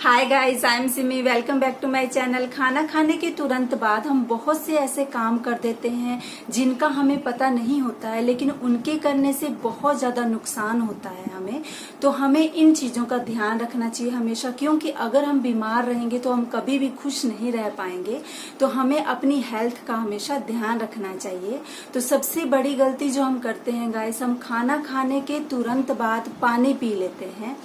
Hi guys, I am Simi. Welcome back to my channel. खाना खाने के तुरंत बाद हम बहुत से ऐसे काम कर देते हैं जिनका हमें पता नहीं होता है, लेकिन उनके करने से बहुत ज्यादा नुकसान होता है हमें। तो हमें इन चीजों का ध्यान रखना चाहिए हमेशा, क्योंकि अगर हम बीमार रहेंगे तो हम कभी भी खुश नहीं रह पाएंगे। तो हमें अपनी हेल्थ का हमेशा ध्यान रखना चाहिए। तो सबसे बड़ी गलती जो हम करते हैं गाइस, हम खाना खाने के तुरंत बाद पानी पी लेते हैं,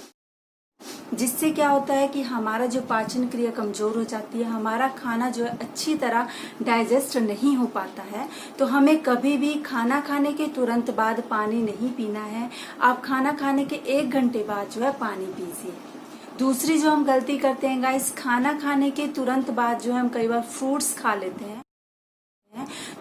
जिससे क्या होता है कि हमारा जो पाचन क्रिया कमजोर हो जाती है, हमारा खाना जो है अच्छी तरह डाइजेस्ट नहीं हो पाता है। तो हमें कभी भी खाना खाने के तुरंत बाद पानी नहीं पीना है। आप खाना खाने के 1 घंटे बाद जो है पानी पीजिए। दूसरी जो हम गलती करते हैं गाइस, खाना खाने के तुरंत बाद जो है हम कई बार फ्रूट्स खा लेते हैं।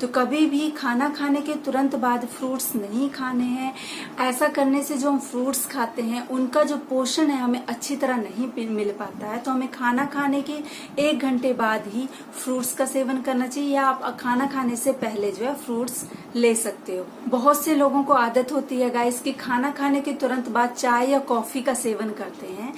तो कभी भी खाना खाने के तुरंत बाद फ्रूट्स नहीं खाने हैं। ऐसा करने से जो हम फ्रूट्स खाते हैं उनका जो पोषण है हमें अच्छी तरह नहीं मिल पाता है। तो हमें खाना खाने के 1 घंटे बाद ही फ्रूट्स का सेवन करना चाहिए, या आप खाना खाने से पहले जो है फ्रूट्स ले सकते हो। बहुत से लोगों को आदत होती है गाइस कि खाना खाने के तुरंत बाद चाय या कॉफी का सेवन करते हैं।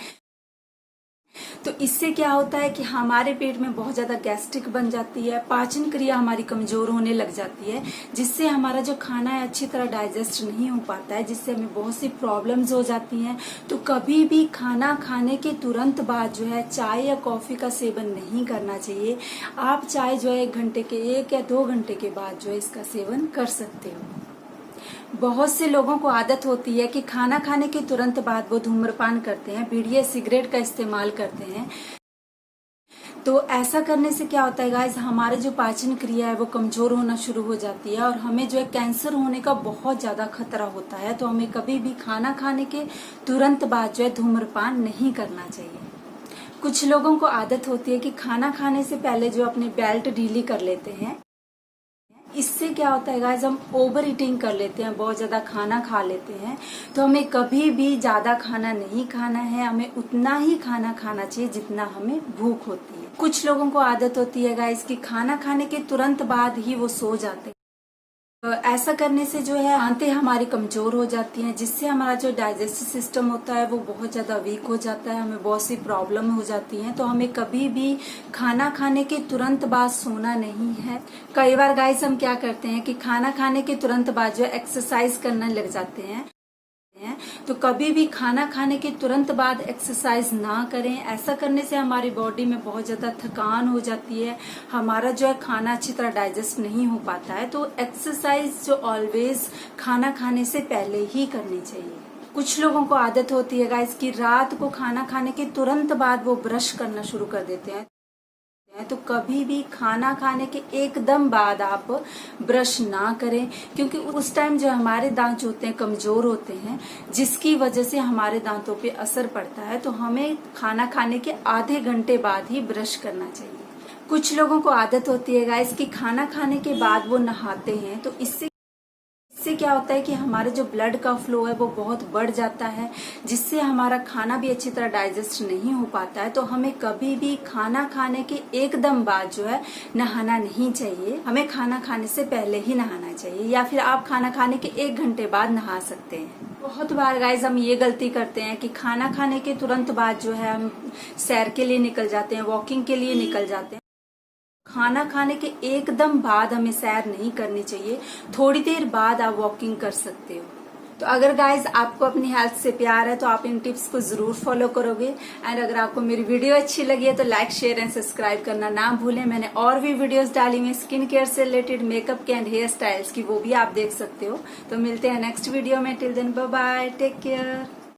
तो इससे क्या होता है कि हमारे पेट में बहुत ज्यादा गैस्ट्रिक बन जाती है, पाचन क्रिया हमारी कमजोर होने लग जाती है, जिससे हमारा जो खाना है अच्छी तरह डाइजेस्ट नहीं हो पाता है, जिससे हमें बहुत सी प्रॉब्लम्स हो जाती हैं। तो कभी भी खाना खाने के तुरंत बाद जो है चाय या कॉफी का सेवन नहीं करना चाहिए। आप चाय जो है 1 घंटे के 1 या 2 घंटे के बाद जो है इसका सेवन कर सकते हो। बहुत से लोगों को आदत होती है कि खाना खाने के तुरंत बाद वो धूम्रपान करते हैं, बीड़ी सिगरेट का इस्तेमाल करते हैं। तो ऐसा करने से क्या होता है गाइस, हमारे जो पाचन क्रिया है वो कमजोर होना शुरू हो जाती है और हमें जो है कैंसर होने का बहुत ज्यादा खतरा होता है। तो हमें कभी भी खाना खाने के तुरंत बाद जो है धूम्रपान नहीं करना चाहिए। कुछ लोगों को आदत होती है कि खाना खाने से पहले जो अपनी बेल्ट ढीली कर लेते हैं। इससे क्या होता है गाइस, हम ओवर ईटिंग कर लेते हैं, बहुत ज्यादा खाना खा लेते हैं। तो हमें कभी भी ज्यादा खाना नहीं खाना है, हमें उतना ही खाना खाना चाहिए जितना हमें भूख होती है। कुछ लोगों को आदत होती है गाइस कि खाना खाने के तुरंत बाद ही वो सो जाते हैं। ऐसा करने से जो है आंतें हमारी कमजोर हो जाती हैं, जिससे हमारा जो डाइजेस्टिव सिस्टम होता है वो बहुत ज्यादा वीक हो जाता है, हमें बहुत सी प्रॉब्लम हो जाती हैं। तो हमें कभी भी खाना खाने के तुरंत बाद सोना नहीं है। कई बार गाइस हम क्या करते हैं कि खाना खाने के तुरंत बाद जो है एक्सरसाइज करने लग जाते हैं। तो कभी भी खाना खाने के तुरंत बाद एक्सरसाइज ना करें। ऐसा करने से हमारी बॉडी में बहुत ज्यादा थकान हो जाती है, हमारा जो है खाना अच्छी तरह डाइजेस्ट नहीं हो पाता है। तो एक्सरसाइज जो ऑलवेज खाना खाने से पहले ही करनी चाहिए। कुछ लोगों को आदत होती है गाइस कि रात को खाना खाने के तुरंत बाद वो ब्रश करना शुरू कर देते हैं। तो कभी भी खाना खाने के एकदम बाद आप ब्रश ना करें, क्योंकि उस टाइम जो हमारे दांत जो होते हैं कमजोर होते हैं, जिसकी वजह से हमारे दांतों पे असर पड़ता है। तो हमें खाना खाने के आधे घंटे बाद ही ब्रश करना चाहिए। कुछ लोगों को आदत होती है गाइस कि खाना खाने के बाद वो नहाते हैं। तो इससे क्या होता है कि हमारा जो ब्लड का फ्लो है वो बहुत बढ़ जाता है, जिससे हमारा खाना भी अच्छी तरह डाइजेस्ट नहीं हो पाता है। तो हमें कभी भी खाना खाने के एकदम बाद जो है नहाना नहीं चाहिए, हमें खाना खाने से पहले ही नहाना चाहिए, या फिर आप खाना खाने के 1 घंटे बाद नहा सकते हैं। बहुत बार गाइज हम ये गलती करते हैं कि खाना खाने के तुरंत बाद जो है हम सैर के लिए निकल जाते हैं, वॉकिंग के लिए निकल जाते हैं। खाना खाने के एकदम बाद हमें सैर नहीं करनी चाहिए, थोड़ी देर बाद आप वॉकिंग कर सकते हो। तो अगर गाइज आपको अपनी हेल्थ से प्यार है तो आप इन टिप्स को जरूर फॉलो करोगे। एंड अगर आपको मेरी वीडियो अच्छी लगी है तो लाइक, शेयर एंड सब्सक्राइब करना ना भूलें। मैंने और भी वीडियोस डाली हुई स्किन केयर से रिलेटेड, मेकअप के एंड हेयर स्टाइल्स की, वो भी आप देख सकते हो। तो मिलते हैं नेक्स्ट वीडियो में। Till then bye bye, take care.